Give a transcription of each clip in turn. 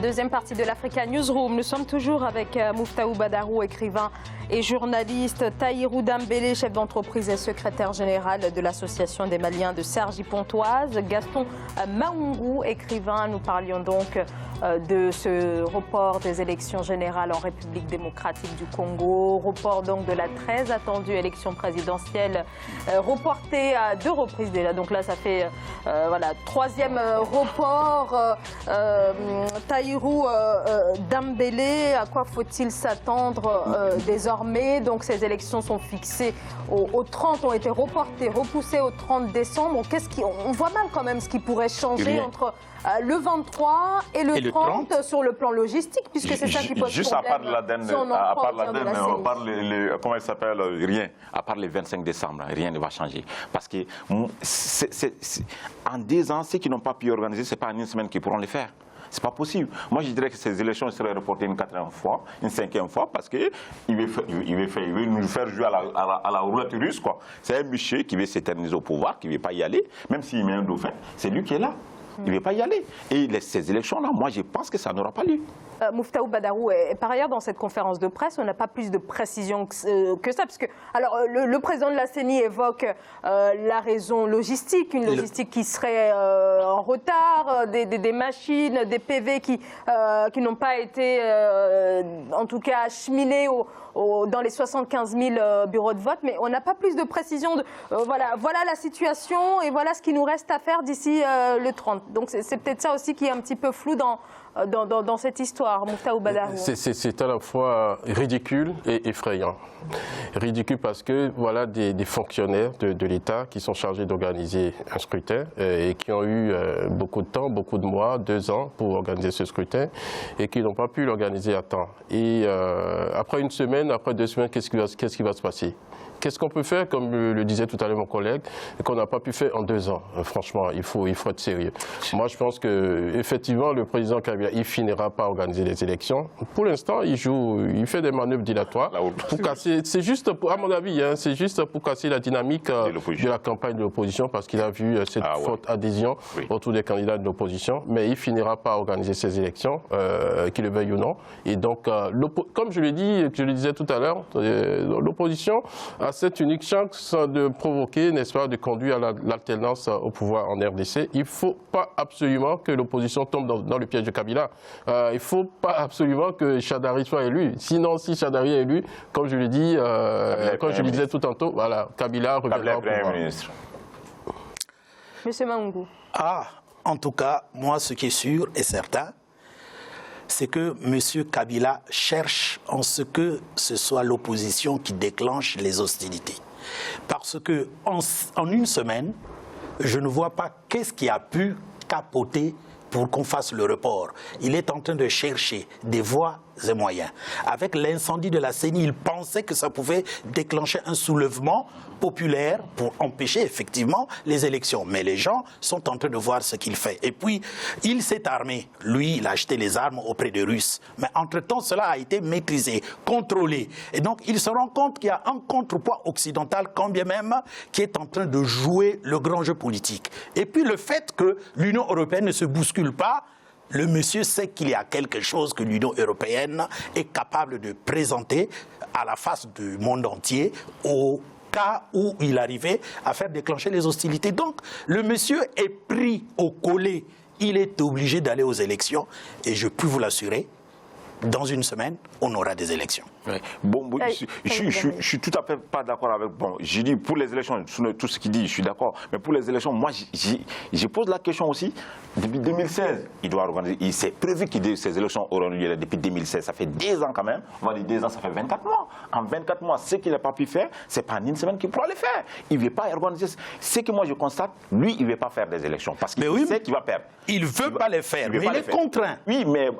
Deuxième partie de l'Africa Newsroom. Nous sommes toujours avec Muftaou Badarou, écrivain et journaliste, Tahirou Dembélé, chef d'entreprise et secrétaire général de l'Association des Maliens de Cergy-Pontoise, Gaston Maungou, écrivain. Nous parlions donc de ce report des élections générales en République démocratique du Congo, report donc de la très attendue élection présidentielle, reportée à 2 reprises déjà. Donc là, ça fait voilà, 3e report. Tahirou Dembélé, à quoi faut-il s'attendre désormais? Donc ces élections sont fixées au 30, ont été reportées, repoussées au 30 décembre. On voit mal quand même ce qui pourrait changer entre le 23 et le 30 sur le plan logistique, puisque c'est ça qui pose juste problème. À part l'ADN, à part comment il s'appelle, rien. À part le 25 décembre, rien ne va changer. Parce que en 2 ans, ceux qui n'ont pas pu organiser, ce n'est pas en 1 semaine qu'ils pourront le faire. C'est pas possible. Moi, je dirais que ces élections seraient reportées une 4e fois, une 5e fois, parce qu'il veut nous faire jouer à la roulette russe, quoi. C'est un monsieur qui veut s'éterniser au pouvoir, qui ne veut pas y aller, même s'il met un dauphin, c'est lui qui est là. Il ne veut pas y aller. Et ces élections-là, moi, je pense que ça n'aura pas lieu. Muftaou Badarou, et par ailleurs, dans cette conférence de presse, on n'a pas plus de précision que ça. Parce que, alors, le président de la CENI évoque la raison logistique, une logistique qui serait en retard, des machines, des PV qui n'ont pas été, en tout cas, acheminés dans les 75 000 bureaux de vote. Mais on n'a pas plus de précision. Voilà la situation et voilà ce qui nous reste à faire d'ici le 30. Donc c'est peut-être ça aussi qui est un petit peu flou dans cette histoire, Muftaou Badarou. C'est à la fois ridicule et effrayant. Ridicule parce que voilà des fonctionnaires de l'État qui sont chargés d'organiser un scrutin et qui ont eu beaucoup de temps, beaucoup de mois, 2 ans pour organiser ce scrutin et qui n'ont pas pu l'organiser à temps. Et après 1 semaine, après 2 semaines, qu'est-ce qui va se passer? Qu'est-ce qu'on peut faire, comme le disait tout à l'heure mon collègue, qu'on n'a pas pu faire en 2 ans? Franchement, il faut être sérieux. Moi, je pense qu'effectivement, le président Kabila, il finira par organiser les élections. Pour l'instant, il fait des manœuvres dilatoires pour casser. C'est juste, à mon avis, hein, c'est juste pour casser la dynamique de la campagne de l'opposition, parce qu'il a vu cette forte adhésion autour des candidats de l'opposition. Mais il finira par organiser ces élections, qu'il le veuille ou non. Et donc, comme je le disais tout à l'heure, l'opposition a cette unique chance de provoquer, n'est-ce pas, de conduire à l'alternance au pouvoir en RDC. Il ne faut pas absolument que l'opposition tombe dans le piège de Kabila. Il ne faut pas absolument que Chadari soit élu. Sinon, si Chadari est élu, comme je le dis, comme je le disais tout tantôt, voilà, Kabila reviendra au pouvoir. Monsieur Maungou. En tout cas, moi, ce qui est sûr et certain, c'est que M. Kabila cherche en ce que ce soit l'opposition qui déclenche les hostilités. Parce que en 1 semaine, je ne vois pas qu'est-ce qui a pu capoter pour qu'on fasse le report. Il est en train de chercher des voies et moyens. Avec l'incendie de la CENI, il pensait que ça pouvait déclencher un soulèvement populaire pour empêcher effectivement les élections. Mais les gens sont en train de voir ce qu'il fait. Et puis, il s'est armé. Lui, il a acheté les armes auprès des Russes. Mais entre-temps, cela a été maîtrisé, contrôlé. Et donc, il se rend compte qu'il y a un contrepoids occidental, quand bien même, qui est en train de jouer le grand jeu politique. Et puis, le fait que l'Union européenne ne se bouscule pas, le monsieur sait qu'il y a quelque chose que l'Union européenne est capable de présenter à la face du monde entier au cas où il arrivait à faire déclencher les hostilités. Donc, le monsieur est pris au collet. Il est obligé d'aller aux élections. Et je peux vous l'assurer, dans 1 semaine, on aura des élections. Ouais. Bon, je suis tout à fait pas d'accord avec. Bon, j'ai dit pour les élections, tout ce qu'il dit, je suis d'accord. Mais pour les élections, moi, je pose la question aussi. Depuis 2016, il doit organiser. Il s'est prévu que ces élections auront lieu depuis 2016. Ça fait 2 ans quand même. On va dire 2 ans, ça fait 24 mois. En 24 mois, ce qu'il n'a pas pu faire, c'est pas en 1 semaine qu'il pourra le faire. Il ne veut pas organiser. Ce que moi je constate, lui, il ne veut pas faire des élections parce qu'il sait qu'il va perdre. Il ne veut pas les faire, mais il est contraint. Oui, mais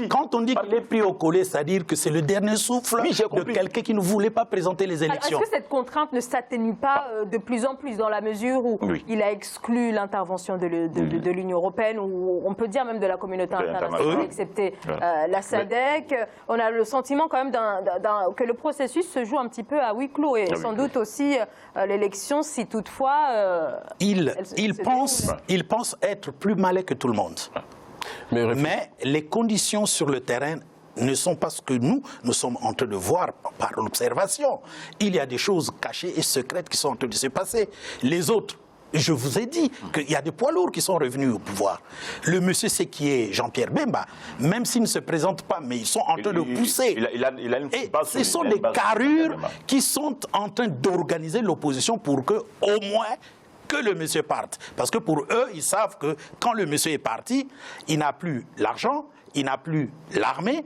quand on dit qu'il est pris au collet, c'est-à-dire que c'est le dernier souffle de quelqu'un qui ne voulait pas présenter les élections. Est-ce que cette contrainte ne s'atténue pas de plus en plus dans la mesure où il a exclu l'intervention de l'Union européenne, ou on peut dire même de la communauté internationale, excepté la SADC? On a le sentiment quand même que le processus se joue un petit peu à huis clos, et sans doute aussi l'élection, si toutefois... Il pense être plus malin que tout le monde. Mais les conditions sur le terrain ne sont pas ce que nous sommes en train de voir par l'observation. Il y a des choses cachées et secrètes qui sont en train de se passer. Les autres, je vous ai dit qu'il y a des poids lourds qui sont revenus au pouvoir. Le monsieur, c'est qui est Jean-Pierre Bemba, même s'il ne se présente pas, mais ils sont en train de pousser. Il a une base, ce sont des carrures qui sont en train d'organiser l'opposition pour que, au moins, que le monsieur parte. Parce que pour eux, ils savent que quand le monsieur est parti, il n'a plus l'argent, il n'a plus l'armée.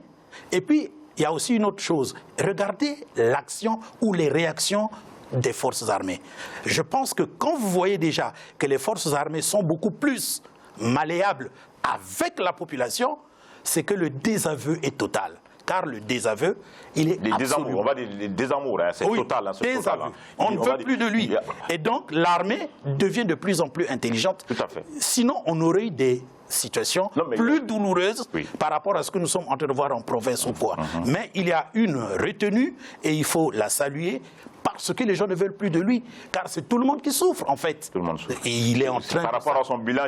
Et puis, il y a aussi une autre chose. Regardez l'action ou les réactions des forces armées. Je pense que quand vous voyez déjà que les forces armées sont beaucoup plus malléables avec la population, c'est que le désaveu est total. Car le désaveu, il est absolu. On va dire les désamours, hein, c'est total. Hein, désaveu. On ne veut plus de lui. Et donc, l'armée devient de plus en plus intelligente. Tout à fait. Sinon, on aurait eu des situations plus douloureuses par rapport à ce que nous sommes en train de voir en province ou quoi. Mais il y a une retenue et il faut la saluer parce que les gens ne veulent plus de lui. Car c'est tout le monde qui souffre, en fait. Tout le monde souffre. Et il est en train par rapport à son bilan,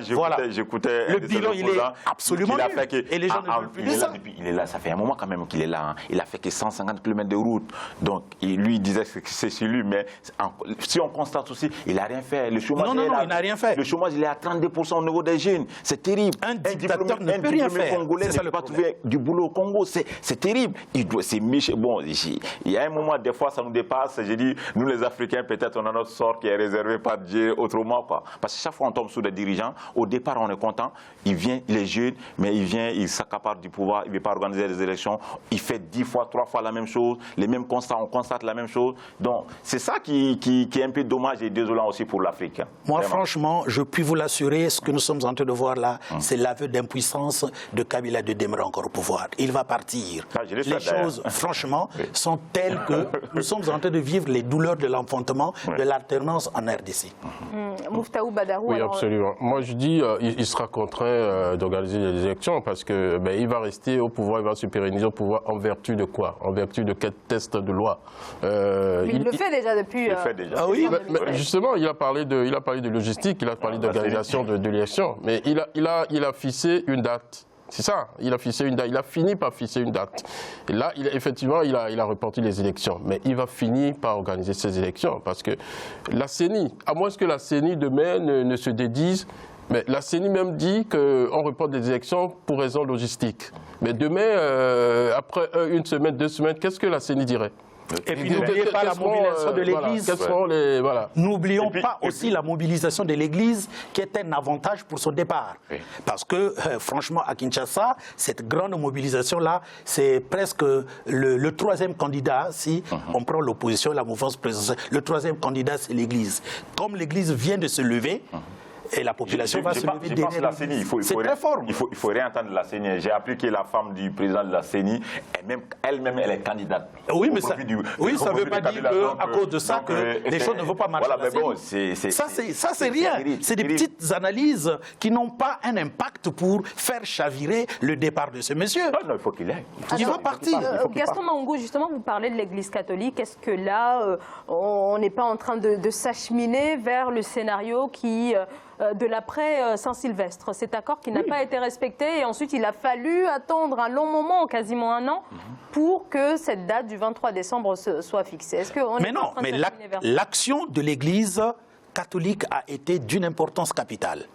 j'écoutais le bilan, il est absolument nul. Et les gens ne veulent plus de ça. Il est là, ça fait un moment quand même qu'il est là. Hein. Il a fait que 150 km de route. Donc, lui, il disait que c'est sur lui. Mais si on constate aussi, il n'a rien fait. Le chômage, il n'a rien fait. Le chômage, il est à 32% au niveau des jeunes. C'est terrible. Un dictateur ne peut rien faire. Congolais ne peut pas trouver du boulot au Congo. C'est terrible. C'est méchant. Bon, il y a un moment, des fois, ça nous dépasse. J'ai dit, nous les Africains, peut-être on a notre sort qui est réservé par Dieu autrement, quoi. Parce que chaque fois on tombe sous des dirigeants, au départ on est content, il vient, il est jeune, mais il s'accapare du pouvoir, il ne veut pas organiser les élections, il fait 10 fois, 3 fois la même chose, les mêmes constats, on constate la même chose. Donc c'est ça qui est un peu dommage et désolant aussi pour l'Afrique. Moi, vraiment. Franchement, je puis vous l'assurer, ce que nous sommes en train de voir là, c'est l'aveu d'impuissance de Kabila de demeurer encore au pouvoir. Il va partir. Les choses, franchement, sont telles que nous sommes en train de vivre les douleurs de l'enfantement, de l'alternance en RDC. Mouftaou Badarou. Oui, absolument. Moi, je dis il sera contraint d'organiser les élections parce que il va rester au pouvoir, il va se pérenniser au pouvoir en vertu de quoi? En vertu de quel test de loi? Il le fait déjà depuis. Il le fait déjà. Ah oui. Mais justement, il a parlé de logistique, il a parlé d'organisation de l'élection, mais il a fixé une date. C'est ça, il a fixé une date, il a fini par fixer une date. Et là, effectivement, il a reporté les élections, mais il va finir par organiser ces élections parce que la CENI, à moins que la CENI demain ne se dédise, mais la CENI même dit qu'on reporte les élections pour raison logistique. Mais demain, après une semaine, 2 semaines, qu'est-ce que la CENI dirait? Et puis n'oubliez pas la mobilisation de l'Église. N'oublions pas aussi la mobilisation de l'Église qui est un avantage pour son départ. Oui. Parce que franchement à Kinshasa, cette grande mobilisation-là, c'est presque le 3e candidat, si on prend l'opposition, la mouvance présidentielle. Le 3e candidat, c'est l'Église. Comme l'Église vient de se lever, et la population va se lever derrière la CENI. C'est très fort. Il faut réentendre la CENI. J'ai appris que la femme du président de la CENI, elle-même, elle est candidate. Oui, mais ça ne veut pas dire qu'à cause de ça, que les choses ne vont pas marcher. Voilà, mais bon, ça, c'est rien. C'est des petites analyses qui n'ont pas un impact pour faire chavirer le départ de ce monsieur. Non, il faut qu'il aille. Il va partir. Gaston Maungo, justement, vous parlez de l'Église catholique. Est-ce que là, on n'est pas en train de s'acheminer vers le scénario de l'après Saint-Sylvestre, cet accord qui n'a pas été respecté et ensuite il a fallu attendre un long moment, quasiment 1 an, pour que cette date du 23 décembre soit fixée. Est-ce qu'on mais non, mais l'action de l'Église catholique a été d'une importance capitale.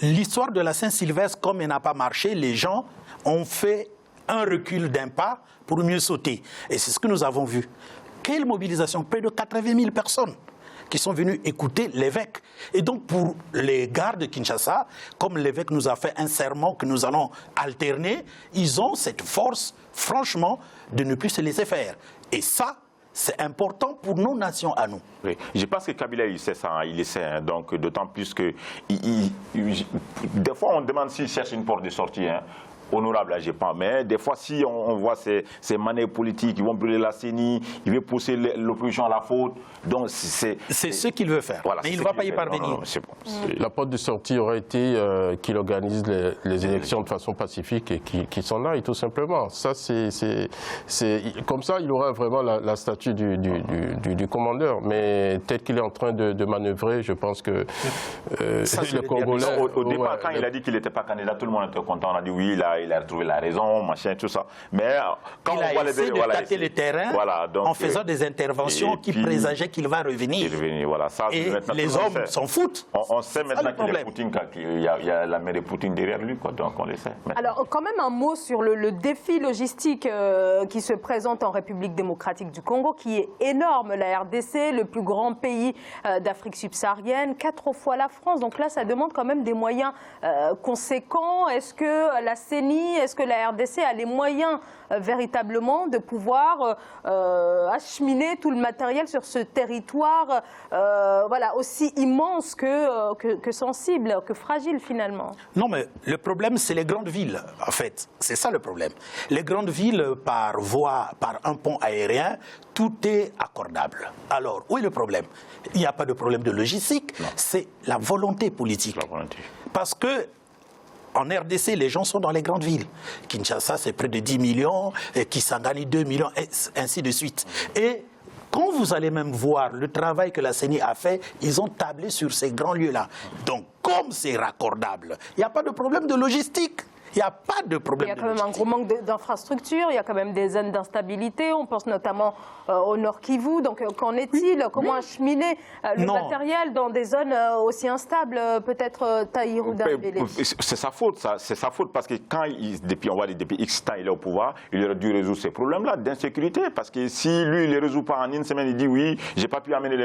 L'histoire de la Saint-Sylvestre, comme elle n'a pas marché, les gens ont fait un recul d'un pas pour mieux sauter. Et c'est ce que nous avons vu. Quelle mobilisation? Près de 80 000 personnes qui sont venus écouter l'évêque. Et donc pour les gardes de Kinshasa, comme l'évêque nous a fait un serment que nous allons alterner, ils ont cette force, franchement, de ne plus se laisser faire. Et ça, c'est important pour nos nations à nous. Oui, je pense que Kabila, il sait ça, hein, il essaie, hein, donc d'autant plus que des fois on demande s'il cherche une porte de sortie. Hein. honorable, là, je pense. Mais des fois, si on voit ces manœuvres politiques, ils vont brûler la CENI, ils veulent pousser l'opposition à la faute. Donc c'est ce qu'il veut faire. Voilà, mais il ne va pas y parvenir. Non, c'est bon. La porte de sortie aurait été qu'il organise les élections de façon pacifique et qu'il s'en aille, tout simplement. Ça, comme ça, il aura vraiment la statue du commandeur. Mais tel qu'il est en train de manœuvrer, je pense que le Congolais... Au départ, quand il a dit qu'il n'était pas candidat, tout le monde était content. On a dit oui, il a retrouvé la raison, machin, tout ça. Mais quand on voit essayé de tâter le terrain en faisant des interventions qui présageaient qu'il va revenir. Voilà, ça, et les hommes s'en foutent. On sait maintenant qu'il y a la main de Poutine derrière lui, quoi, donc on le sait. Alors, quand même un mot sur le défi logistique qui se présente en République démocratique du Congo, qui est énorme. La RDC, le plus grand pays d'Afrique subsaharienne, 4 fois la France. Donc là, ça demande quand même des moyens conséquents. Est-ce que la CENI, est-ce que la RDC a les moyens véritablement de pouvoir acheminer tout le matériel sur ce territoire voilà, aussi immense que sensible, que fragile finalement? Non, mais le problème, c'est les grandes villes, en fait. C'est ça le problème. Les grandes villes, par voie, par un pont aérien, tout est accordable. Alors, où est le problème? Il n'y a pas de problème de logistique, c'est la volonté politique. Parce que en RDC, les gens sont dans les grandes villes. Kinshasa, c'est près de 10 millions, Kisangani, 2 millions, et ainsi de suite. Et quand vous allez même voir le travail que la CENI a fait, ils ont tablé sur ces grands lieux-là. Donc, comme c'est raccordable, il n'y a pas de problème de logistique. Il n'y a pas de problème. Il y a quand même un gros manque d'infrastructures, il y a quand même des zones d'instabilité, on pense notamment au Nord Kivu. Donc qu'en est-il? Comment acheminer le matériel dans des zones aussi instables? Peut-être Tahirou Dembélé. C'est sa faute, ça. C'est sa faute parce que quand, depuis X temps, il est au pouvoir, il aurait dû résoudre ces problèmes-là d'insécurité. Parce que si lui, il ne les résout pas en une semaine, il dit oui, j'ai pas pu amener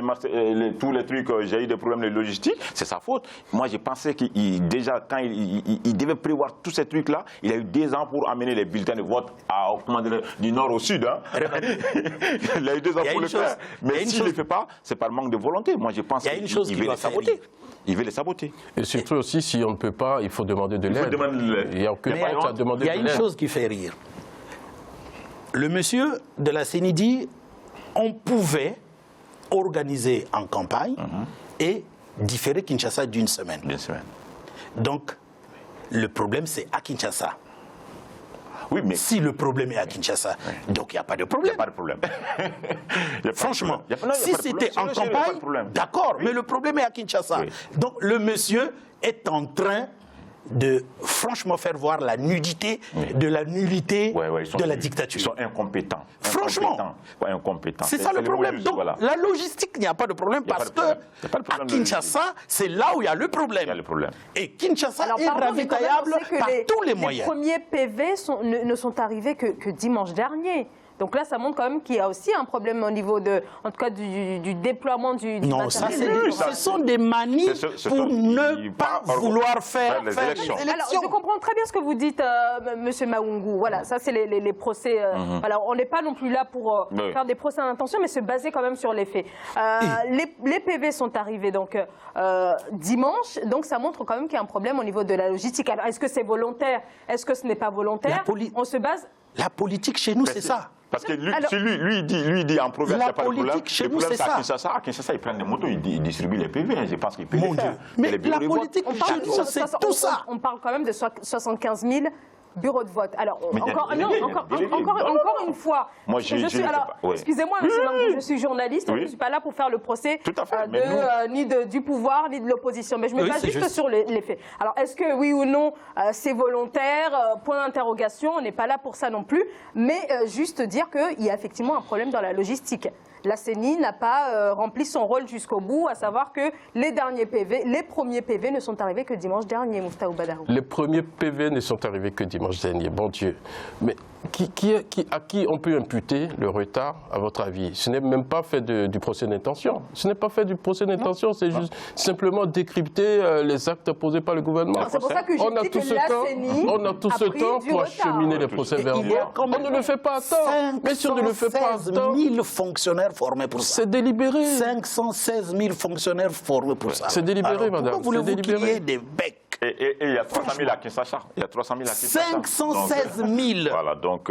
tous les trucs, j'ai eu des problèmes de logistique, c'est sa faute. Moi, j'ai pensé qu'il déjà, quand il devait prévoir tous ces trucs, là, il a eu 2 ans pour amener les bulletins de vote du nord au sud. Hein. Il a eu 2 ans pour le faire. Mais s'il ne le fait pas, c'est par manque de volonté. Moi, je pense qu'il veut les saboter. Il veut les saboter. Et surtout aussi, si on ne peut pas, il faut demander de l'aide. Il n'y a aucune honte à demander de l'aide. Il y a une chose qui fait rire. Le monsieur de la CENI dit on pouvait organiser en campagne et différer Kinshasa d'une semaine. Donc, le problème, c'est à Kinshasa. Oui, mais si le problème est à Kinshasa, donc il n'y a pas de problème. Il n'y a pas de problème. Franchement, si c'était en campagne, d'accord, mais le problème est à Kinshasa. Oui. Donc le monsieur est en train de franchement faire voir la nudité de la nullité de la dictature. Ils sont incompétents. Franchement, c'est ça le problème. Donc la logistique, il n'y a pas de problème parce que à Kinshasa, c'est là où il y a le problème. Et Kinshasa est ravitaillable par tous les moyens. Les premiers PV ne sont arrivés que dimanche dernier. Donc là, ça montre quand même qu'il y a aussi un problème au niveau en tout cas du déploiement du non, matériel. Ce sont des manies pour ne pas vouloir faire les élections. Alors, je comprends très bien ce que vous dites, Monsieur Maungu. Voilà, ça c'est les procès. Alors, on n'est pas non plus là pour faire des procès d'intention, mais se baser quand même sur les faits. Les PV sont arrivés donc dimanche, donc ça montre quand même qu'il y a un problème au niveau de la logistique. Alors, est-ce que c'est volontaire? Est-ce que ce n'est pas volontaire? On se base. La politique chez nous, c'est ça. Parce que lui dit en province, il n'y a pas de problème. Chez nous, c'est ça. À Kinshasa, ils prennent des motos, ils distribuent les PV. Je pense qu'ils peuvent les faire. Mais la politique chez nous, c'est tout ça. On parle quand même de 75 000 bureaux de vote. Alors, encore une fois, excusez-moi, monsieur Mangou, je suis journaliste, je ne suis pas là pour faire le procès ni du pouvoir, ni de l'opposition, mais je me base juste sur les faits. Alors, est-ce que oui ou non, c'est volontaire? Point d'interrogation, on n'est pas là pour ça non plus, mais juste dire qu'il y a effectivement un problème dans la logistique. La CENI n'a pas rempli son rôle jusqu'au bout, à savoir que les premiers PV ne sont arrivés que dimanche dernier, Muftaou Badarou. Les premiers PV ne sont arrivés que dimanche dernier, bon Dieu. Mais à qui on peut imputer le retard, à votre avis? Ce n'est même pas fait du procès d'intention. Ce n'est pas fait du procès d'intention, c'est juste simplement décrypter les actes posés par le gouvernement. C'est pour ça que j'ai dit que la CENI on a tout ce temps pour acheminer les procès verbaux. On ne le fait pas à temps. Mais si on ne le fait pas à temps... 000 fonctionnaires formés pour ça. C'est délibéré. 516 000 fonctionnaires formés pour ça. C'est délibéré, madame. Pourquoi voulez-vous qu'il y ait des becs Et il y a 300 000 à Kinshasa. Il y a 300 000 à Kinshasa. 516 000 voilà, donc,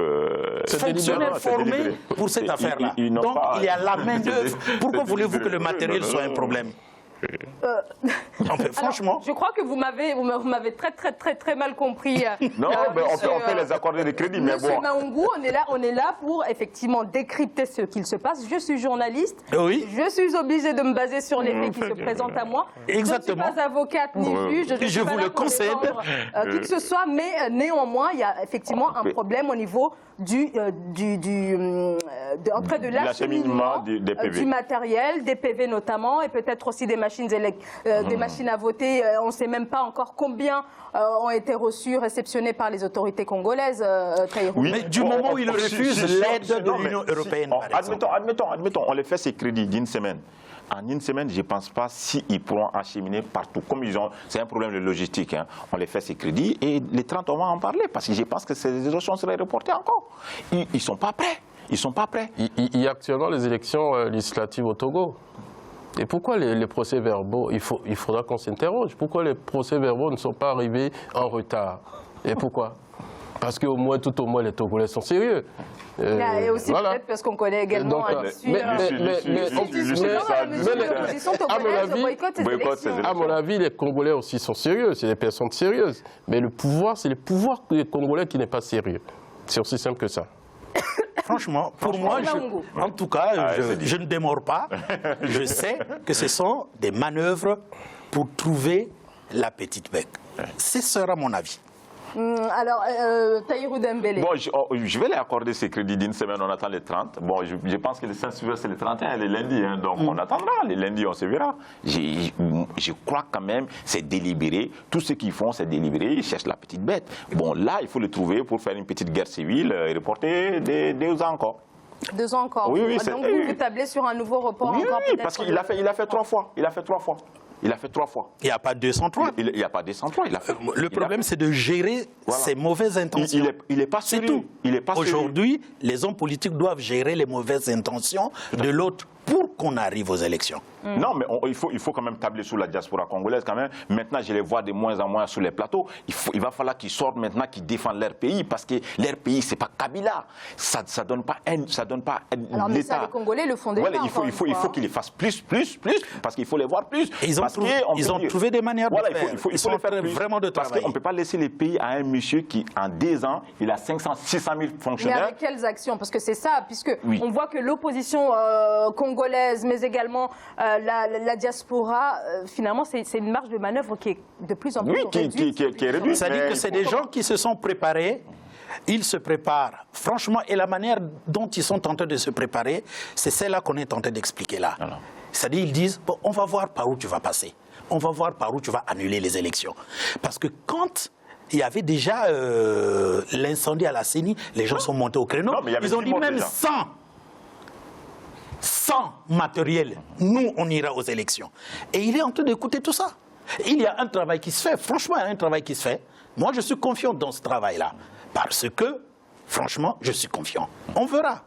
fonctionnaires c'est formés délibéré. pour cette affaire-là. Donc, il y a la main-d'œuvre. Pourquoi voulez-vous que le matériel soit un problème? Franchement. Alors, je crois que vous m'avez très mal compris. Non, mais on peut les accorder des crédits, mais Monsieur bon. Maungu, on est là pour effectivement décrypter ce qu'il se passe. Je suis journaliste. Oui. Je suis obligée de me baser sur les faits qui se présentent à moi. Exactement. Je ne suis pas avocate ni juge. Je vous le concède. Qui que ce soit, mais néanmoins, il y a effectivement un problème au niveau de l'acheminement des PV. du matériel, des PV notamment, et peut-être aussi des machines à voter. On ne sait même pas encore combien ont été reçus, réceptionnés par les autorités congolaises. Oui, mais du moment où ils refusent l'aide de l'Union européenne, admettons, on les fait ces crédits d'une semaine. En une semaine, je ne pense pas s'ils pourront acheminer partout. Comme c'est un problème de logistique. Hein. On les fait ces crédits et les 30, on va en parler parce que je pense que ces élections seraient reportées encore. Ils ne sont pas prêts. Ils ne sont pas prêts. Il y a actuellement les élections législatives au Togo. Et pourquoi les procès-verbaux, il faudra qu'on s'interroge, pourquoi les procès-verbaux ne sont pas arrivés en retard? Et pourquoi? Parce qu'au moins, tout au moins, les Togolais sont sérieux. Et aussi voilà. Peut-être parce qu'on connaît également à mon avis, les Congolais aussi sont sérieux, c'est des personnes sérieuses. Mais le pouvoir, c'est le pouvoir des Congolais qui n'est pas sérieux. C'est aussi simple que ça. Franchement, pour moi, en tout cas, je ne démords pas. Je sais que ce sont des manœuvres pour trouver la petite bec. Ce sera mon avis. Alors, Tahirou Dembélé. Bon, je vais les accorder ces crédits d'une semaine, on attend les 30. Bon, je pense que le 5 juillet, c'est le 31, les lundis, hein, donc on attendra. Les lundis, on se verra. Je crois quand même, c'est délibéré. Tout ce qu'ils font, c'est délibéré. Ils cherchent la petite bête. Bon, là, il faut le trouver pour faire une petite guerre civile et reporter 2 ans encore. 2 ans encore. Oui, donc vous tablez sur un nouveau report oui, encore oui, parce qu'il a fait 3 fois. Il a fait 3 fois. Il a fait 3 fois. Il n'y a pas 203. Il n'y a pas 203. Le problème, c'est de gérer ces mauvaises intentions. Il n'est pas sérieux. C'est tout. Aujourd'hui, les hommes politiques doivent gérer les mauvaises intentions de l'autre pour qu'on arrive aux élections. Non, mais il faut quand même tabler sur la diaspora congolaise quand même. Maintenant, je les vois de moins en moins sur les plateaux. Il va falloir qu'ils sortent maintenant, qu'ils défendent leur pays, parce que leur pays, c'est pas Kabila. Ça donne pas alors, mais ça, les Congolais le font déjà. Voilà, il faut qu'ils les fassent plus, parce qu'il faut les voir plus. Et ils ont trouvé des manières de faire. Il faut les faire vraiment de travailler. Parce qu'on ne peut pas laisser les pays à un monsieur qui, en 2 ans, il a 500, 600 000 fonctionnaires. Mais avec quelles actions? Parce que c'est ça, puisque on voit que l'opposition congolaise, mais également la diaspora, finalement, c'est une marge de manœuvre qui est de plus en plus réduite. Qui est réduite. C'est-à-dire que c'est des gens qui se sont préparés. Ils se préparent, franchement, et la manière dont ils sont tentés de se préparer, c'est celle-là qu'on est tenté d'expliquer là. C'est-à-dire ils disent, bon, on va voir par où tu vas passer, on va voir par où tu vas annuler les élections. Parce que quand il y avait déjà l'incendie à la CENI, les gens sont montés au créneau, ils ont dit même 100 matériels, nous on ira aux élections. Et il est en train d'écouter tout ça. Il y a un travail qui se fait, franchement il y a un travail qui se fait. Moi je suis confiant dans ce travail-là. Parce que, franchement, je suis confiant. On verra.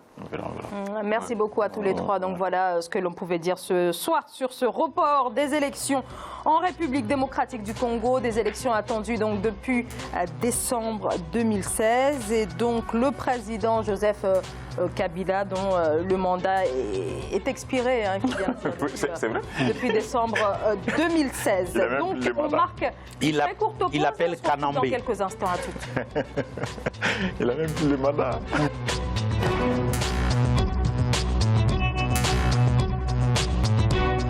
Merci beaucoup à tous les trois. Donc voilà ce que l'on pouvait dire ce soir sur ce report des élections en République démocratique du Congo, des élections attendues donc depuis décembre 2016. Et donc le président Joseph Kabila, dont le mandat est expiré, hein, qui vient c'est vrai. depuis décembre 2016. Donc on marque une très courte pause. Il appelle Kanambé. Dans quelques instants à tout. Il a même plus le mandat.